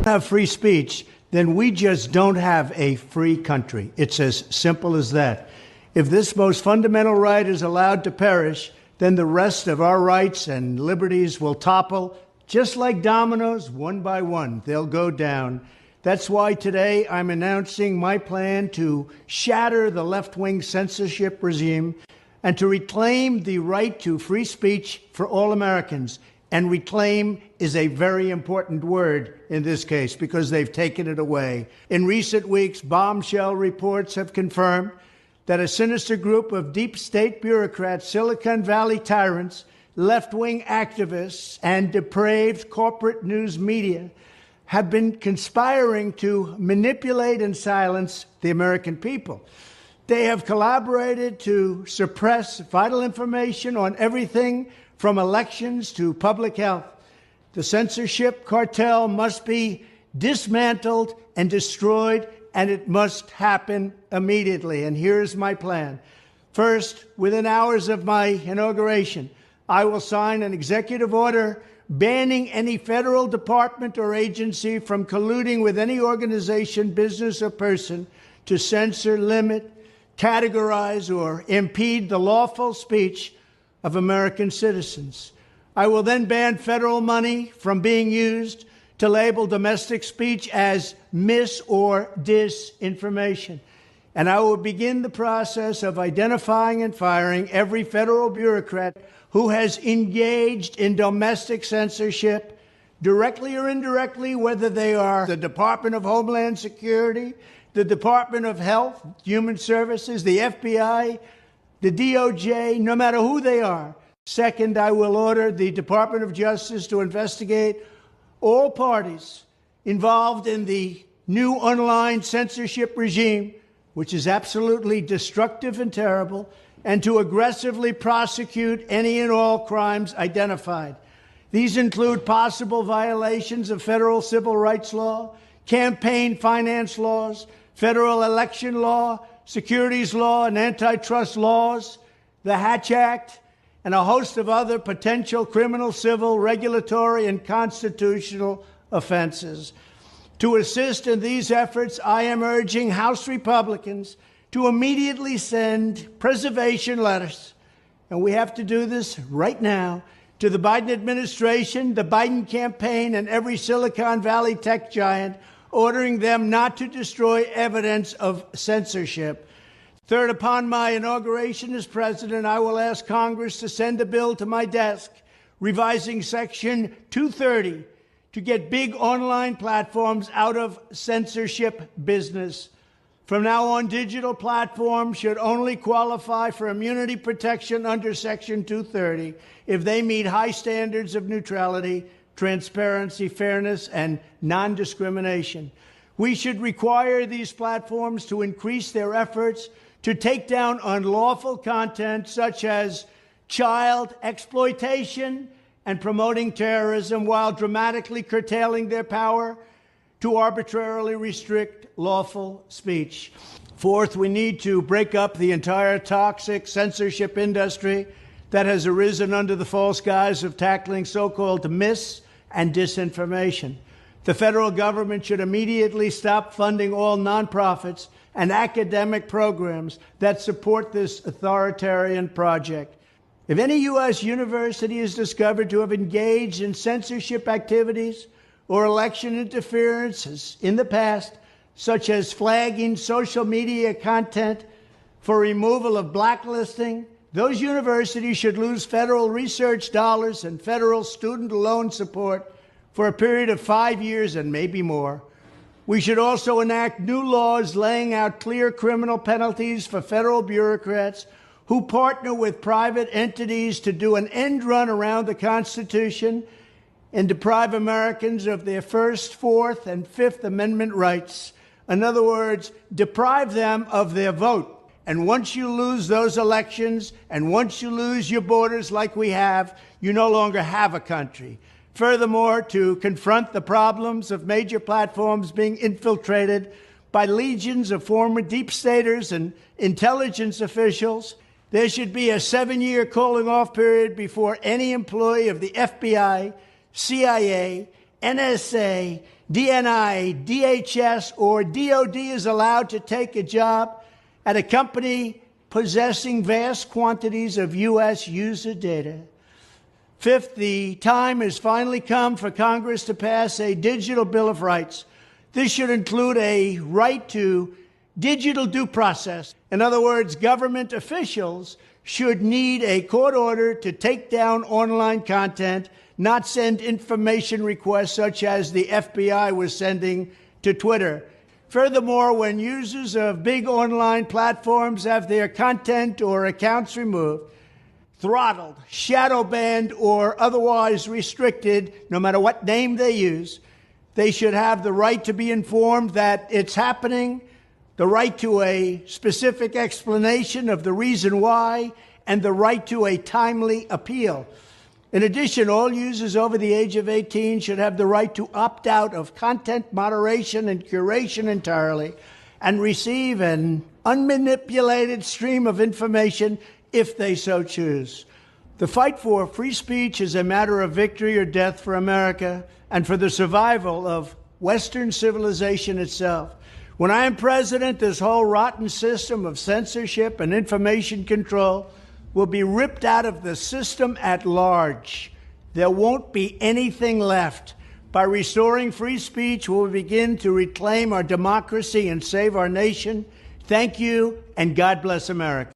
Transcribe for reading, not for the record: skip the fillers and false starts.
Have free speech, then we just don't have a free country. It's as simple as that. If this most fundamental right is allowed to perish, then the rest of our rights and liberties will topple, just like dominoes, one by one. They'll go down. That's why today I'm announcing my plan to shatter the left-wing censorship regime and to reclaim the right to free speech for all Americans. And reclaim is a very important word in this case because they've taken it away. In recent weeks, bombshell reports have confirmed that a sinister group of deep state bureaucrats, Silicon Valley tyrants, left-wing activists, and depraved corporate news media have been conspiring to manipulate and silence the American people. They have collaborated to suppress vital information on everything from elections to public health. The censorship cartel must be dismantled and destroyed, and it must happen immediately. And here's my plan. First, within hours of my inauguration, I will sign an executive order banning any federal department or agency from colluding with any organization, business, or person to censor, limit, categorize, or impede the lawful speech of American citizens. I will then ban federal money from being used to label domestic speech as mis- or disinformation. And I will begin the process of identifying and firing every federal bureaucrat who has engaged in domestic censorship, directly or indirectly, whether they are the Department of Homeland Security, the Department of Health, Human Services, the FBI, the DOJ, no matter who they are. Second, I will order the Department of Justice to investigate all parties involved in the new online censorship regime, which is absolutely destructive and terrible, and to aggressively prosecute any and all crimes identified. These include possible violations of federal civil rights law, campaign finance laws, federal election law, securities law, and antitrust laws, the Hatch Act, and a host of other potential criminal, civil, regulatory, and constitutional offenses. To assist in these efforts, I am urging House Republicans to immediately send preservation letters, and we have to do this right now, to the Biden administration, the Biden campaign, and every Silicon Valley tech giant, ordering them not to destroy evidence of censorship. Third, upon my inauguration as president, I will ask Congress to send a bill to my desk revising Section 230 to get big online platforms out of censorship business. From now on, digital platforms should only qualify for immunity protection under Section 230 if they meet high standards of neutrality, transparency, fairness, and non-discrimination. We should require these platforms to increase their efforts to take down unlawful content such as child exploitation and promoting terrorism, while dramatically curtailing their power to arbitrarily restrict lawful speech. Fourth, we need to break up the entire toxic censorship industry that has arisen under the false guise of tackling so-called mis- and disinformation. The federal government should immediately stop funding all nonprofits and academic programs that support this authoritarian project. If any U.S. university is discovered to have engaged in censorship activities or election interferences in the past, such as flagging social media content for removal of blacklisting, those universities should lose federal research dollars and federal student loan support for a period of 5 years and maybe more. We should also enact new laws laying out clear criminal penalties for federal bureaucrats who partner with private entities to do an end run around the Constitution and deprive Americans of their First, Fourth, and Fifth Amendment rights. In other words, deprive them of their vote. And once you lose those elections, and once you lose your borders like we have, you no longer have a country. Furthermore, to confront the problems of major platforms being infiltrated by legions of former deep staters and intelligence officials, there should be a 7-year cooling-off period before any employee of the FBI, CIA, NSA, DNI, DHS, or DOD is allowed to take a job at a company possessing vast quantities of U.S. user data. Fifth, the time has finally come for Congress to pass a digital Bill of Rights. This should include a right to digital due process. In other words, government officials should need a court order to take down online content, not send information requests such as the FBI was sending to Twitter. Furthermore, when users of big online platforms have their content or accounts removed, throttled, shadow banned, or otherwise restricted, no matter what name they use, they should have the right to be informed that it's happening, the right to a specific explanation of the reason why, and the right to a timely appeal. In addition, all users over the age of 18 should have the right to opt out of content moderation and curation entirely and receive an unmanipulated stream of information if they so choose. The fight for free speech is a matter of victory or death for America and for the survival of Western civilization itself. When I am president, this whole rotten system of censorship and information control will be ripped out of the system at large. There won't be anything left. By restoring free speech, we'll begin to reclaim our democracy and save our nation. Thank you, and God bless America.